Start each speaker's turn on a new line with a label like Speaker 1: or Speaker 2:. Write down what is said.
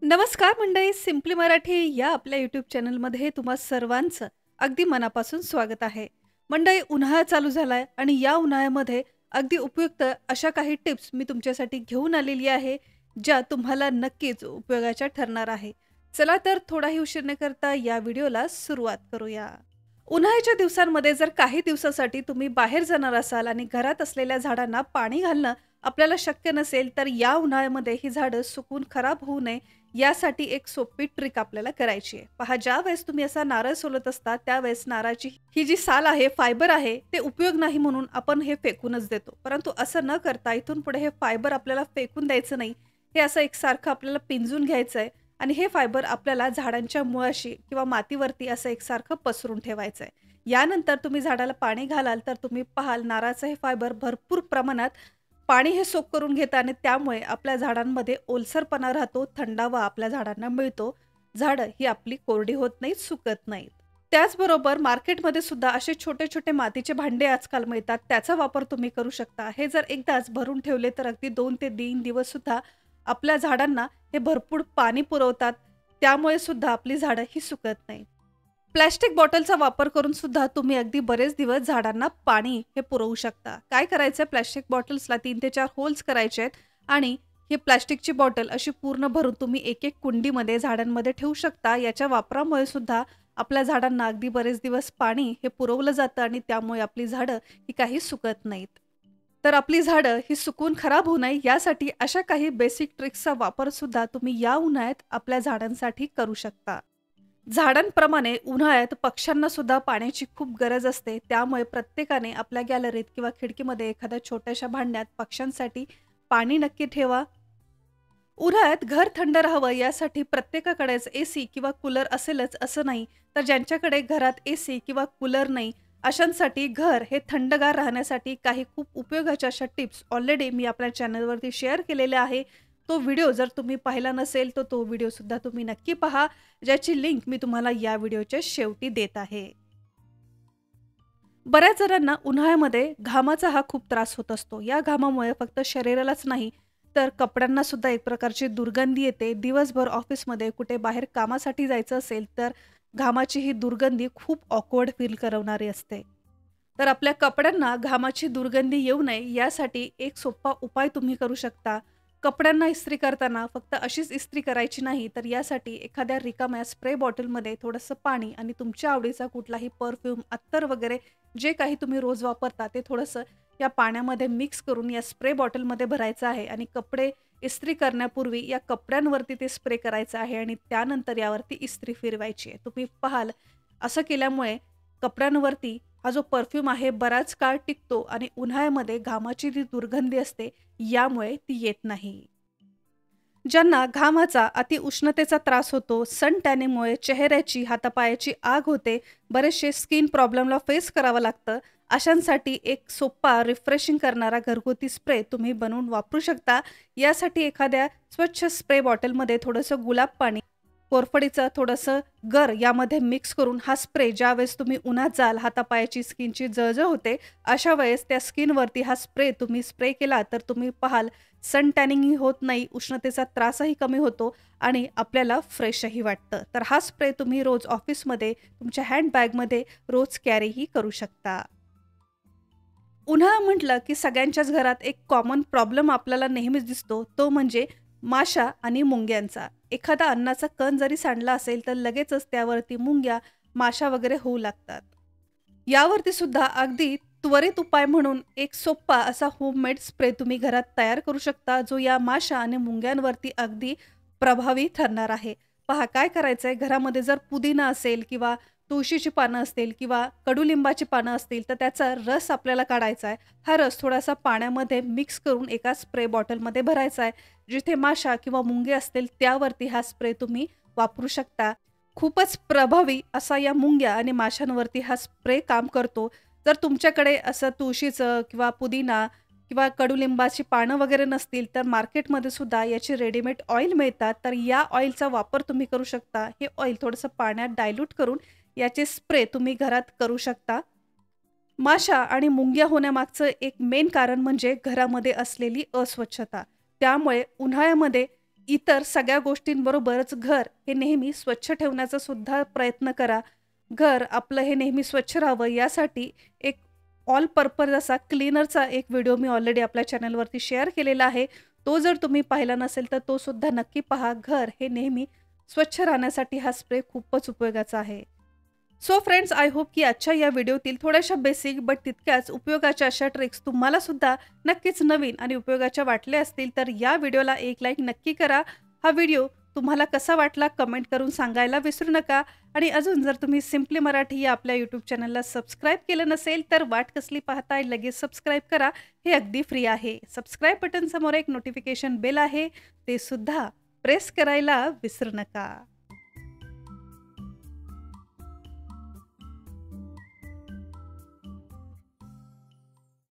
Speaker 1: नमस्कार मंडळी, सिम्पली मराठी या आपल्या यूट्यूब चॅनलमध्ये तुम्हा सर्वांचं अगदी मनापासून स्वागत आहे. मंडळी, उन्हाळा चालू झालाय आणि या उन्हाळ्यामध्ये अगदी उपयुक्त अशा काही टिप्स मी तुमच्यासाठी घेऊन आलेली आहे, ज्या तुम्हाला नक्कीच उपयोगाच्या ठरणार आहे. चला तर थोडाही उशीर न करता या व्हिडिओला सुरुवात करूया. उन्हाळ्याच्या दिवसांमध्ये जर काही दिवसासाठी तुम्ही बाहेर जाणार असाल आणि घरात असलेल्या झाडांना पाणी घालणं आपल्याला शक्य नसेल, तर या उन्हाळ्यामध्ये ही झाडं सुकून खराब होऊ नये यासाठी एक सोपी ट्रिक आपल्याला करायची आहे. पहा, ज्यावेळेस तुम्ही असा नारळ सोलत असता त्यावेळेस नारळाची ही जी साल आहे, फायबर आहे, ते उपयोग नाही म्हणून आपण हे फेकूनच देतो. परंतु असं न करता इथून पुढे हे फायबर आपल्याला फेकून द्यायचं नाही. हे असं एकसारखं आपल्याला पिंजून घ्यायचं आहे आणि हे फायबर आपल्याला झाडांच्या मुळाशी किंवा मातीवरती असं एकसारखं पसरून ठेवायचं आहे. यानंतर तुम्ही झाडाला पाणी घालाल तर तुम्ही पाहाल नारळाचं हे फायबर भरपूर प्रमाणात पाणी हे सोक करून घेतं आणि त्यामुळे आपल्या झाडांमध्ये ओलसरपणा राहतो, थंडावा आपल्या झाडांना मिळतो. झाडं ही आपली कोरडी होत नाहीत, सुकत नाहीत. त्याचबरोबर मार्केटमध्ये सुद्धा असे छोटे-छोटे मातीचे भांडे आजकाल मिळतात. त्याचा वापर तुम्ही करू शकता. हे जर एकदाच भरून ठेवले तर अगदी 2 ते 3 दिवस सुद्धा आपल्या झाडांना हे भरपूर पाणी पुरवतात. त्यामुळे सुद्धा आपली झाडं ही सुकत नाहीत. प्लास्टिक बॉटलचा वापर करून सुद्धा तुम्ही अगदी बरेच दिवस झाडांना पाणी हे पुरवू शकता. काय करायचं, प्लास्टिक बॉटल्सला 3 ते 4 होल्स करायचे आहेत आणि ही प्लास्टिकची बॉटल अशी पूर्ण भरून तुम्ही एक-एक कुंडीमध्ये झाडांमध्ये ठेवू शकता. याच्या वापरामुळे सुद्धा आपल्या झाडांना अगदी बरेच दिवस पाणी हे पुरवलं जातं आणि त्यामुळे आपली झाडं ही काही सुकत नाहीत. तर आपली झाडं ही सुकून खराब होऊ नये यासाठी अशा काही बेसिक ट्रिक्सचा वापर सुद्धा तुम्ही या उन्हाळ्यात आपल्या झाडांसाठी करू शकता. झाडांप्रमाणे उन्हाळ्यात पक्ष्यांना सुद्धा पाण्याची खूप गरज असते. त्यामुळे प्रत्येकाने आपल्या गॅलरीत किंवा खिडकीमध्ये एखाद्या छोट्याशा भांड्यात पक्ष्यांसाठी पाणी नक्की ठेवा. उन्हाळ्यात घर थंड राहावं यासाठी प्रत्येकाकडेच एसी किंवा कूलर असेलच असं नाही, तर ज्यांच्याकडे घरात एसी किंवा कूलर नाही अशांसाठी घर हे थंडगार राहण्यासाठी काही खूप उपयोगाच्या अशा टिप्स ऑलरेडी मी आपल्या चॅनलवरती शेअर केलेल्या आहे. तो व्हिडिओ जर तुम्ही पाहिला नसेल तर तो व्हिडिओ सुद्धा तुम्ही नक्की पहा, ज्याची लिंक मी तुम्हाला या व्हिडिओच्या शेवटी देत आहे. बऱ्याच जणांना उन्हाळ्यामध्ये घामाचा हा खूप त्रास होत असतो. या घामामुळे फक्त शरीरालाच नाही तर कपड्यांना सुद्धा एक प्रकारची दुर्गंधी येते. दिवसभर ऑफिसमध्ये कुठे बाहेर कामासाठी जायचं असेल तर घामाची ही दुर्गंधी खूप ऑकवर्ड फील करवणारी असते. तर आपल्या कपड्यांना घामाची दुर्गंधी येऊ नये यासाठी एक सोपा उपाय तुम्ही करू शकता. कपड्यांना इस्त्री करताना फक्त अशीच इस्त्री करायची नाही, तर यासाठी एखाद्या रिकाम्या स्प्रे बॉटलमध्ये थोडंसं पाणी आणि तुमच्या आवडीचा कुठलाही परफ्यूम, अत्तर वगैरे जे काही तुम्ही रोज वापरता ते थोडंसं या पाण्यामध्ये मिक्स करून या स्प्रे बॉटलमध्ये भरायचं आहे आणि कपडे इस्त्री करण्यापूर्वी या कपड्यांवरती ते स्प्रे करायचं आहे आणि त्यानंतर यावरती इस्त्री फिरवायची आहे. तुम्ही पाहाल असं केल्यामुळे कपड्यांवरती हा जो परफ्यूम आहे बराच काळ टिकतो आणि उन्हाळ्यामध्ये घामाची जी दुर्गंधी असते यामुळे ती येत नाही. ज्यांना घामाचा अतिउष्णतेचा त्रास होतो, सन टॅनिंगमुळे चेहऱ्याची, हातापायाची आग होते, बरेचसे स्किन प्रॉब्लेमला फेस करावं लागतं, अशांसाठी एक सोपा रिफ्रेशिंग करणारा घरगुती स्प्रे तुम्ही बनवून वापरू शकता. यासाठी एखाद्या स्वच्छ स्प्रे बॉटलमध्ये थोडंसं गुलाब पाणी, कोरफडीचं थोडंसं गर यामध्ये मिक्स करून हा स्प्रे ज्यावेळेस तुम्ही उन्हात जाल, हातापायाची स्किनची जळजळ होते, अशा वेळेस त्या स्किनवरती हा स्प्रे तुम्ही स्प्रे केला तर तुम्ही पाहाल सन टॅनिंगही होत नाही, उष्णतेचा त्रासही कमी होतो आणि आपल्याला फ्रेशही वाटतं. तर हा स्प्रे तुम्ही रोज ऑफिसमध्ये तुमच्या हँडबॅगमध्ये रोज कॅरीही करू शकता. उन्हाळा म्हटलं की सगळ्यांच्याच घरात एक कॉमन प्रॉब्लेम आपल्याला नेहमीच दिसतो, तो म्हणजे माशा आणि मुंग्यांचा. एखादा अन्नाचा कण जरी सांडला असेल तर लगेचच त्यावरती मुंग्या, माशा वगैरे होऊ लागतात. यावरती सुद्धा अगदी त्वरित उपाय म्हणून एक सोप्पा असा होममेड स्प्रे तुम्ही घरात तयार करू शकता, जो या माशा आणि मुंग्यांवरती अगदी प्रभावी ठरणार आहे. पहा, काय करायचंय, घरामध्ये जर पुदिना असेल किंवा तुळशीची पानं असतील किंवा कडुलिंबाची पानं असतील तर त्याचा रस आपल्याला काढायचा आहे. हा रस थोडासा पाण्यामध्ये मिक्स करून एका स्प्रे बॉटलमध्ये भरायचा आहे. जिथे माशा किंवा मुंगे असतील त्यावरती हा स्प्रे तुम्ही वापरू शकता. खूपच प्रभावी असा या मुंग्या आणि माशांवरती हा स्प्रे काम करतो. जर तुमच्याकडे असं तुळशीचं किंवा पुदिना किंवा कडुलिंबाची पानं वगैरे नसतील तर मार्केटमध्ये सुद्धा याची रेडीमेड ऑइल मिळतात. तर या ऑइलचा वापर तुम्ही करू शकता. हे ऑइल थोडंसं पाण्यात डायल्यूट करून याचे स्प्रे तुम्ही घरात करू शकता. माशा आणि मुंग्या होण्यामागचं एक मेन कारण म्हणजे घरामध्ये असलेली अस्वच्छता. त्यामुळे उन्हाळ्यामध्ये इतर सगळ्या गोष्टींबरोबरच घर हे नेहमी स्वच्छ ठेवण्याचा सुद्धा प्रयत्न करा. घर आपलं हे नेहमी स्वच्छ राहावं यासाठी एक ऑल पर्पज असा क्लीनरचा एक व्हिडिओ मी ऑलरेडी आपल्या चॅनलवरती शेअर केलेला आहे. तो जर तुम्ही पाहिला नसेल तर तो सुद्धा नक्की पहा. घर हे नेहमी स्वच्छ राहण्यासाठी हा स्प्रे खूपच उपयोगाचा आहे. सो फ्रेंड्स, आय होप की आजच्या या व्हिडिओतील थोड्याशा बेसिक बट तितक्याच उपयोगाच्या अशा ट्रिक्स तुम्हाला सुद्धा नक्कीच नवीन आणि उपयोगाच्या वाटल्या असतील तर या व्हिडिओला एक लाईक नक्की करा. हा व्हिडिओ तुम्हाला कसा वाटला कमेंट करून सांगायला विसरू नका. आणि अजून जर तुम्ही सिम्पली मराठी या आपल्या यूट्यूब चॅनलला सबस्क्राईब केलं नसेल तर वाट कसली पाहताय, लगेच सबस्क्राईब करा. हे अगदी फ्री आहे. सबस्क्राईब बटन समोर एक नोटिफिकेशन बेल आहे, ते सुद्धा प्रेस करायला विसरू नका.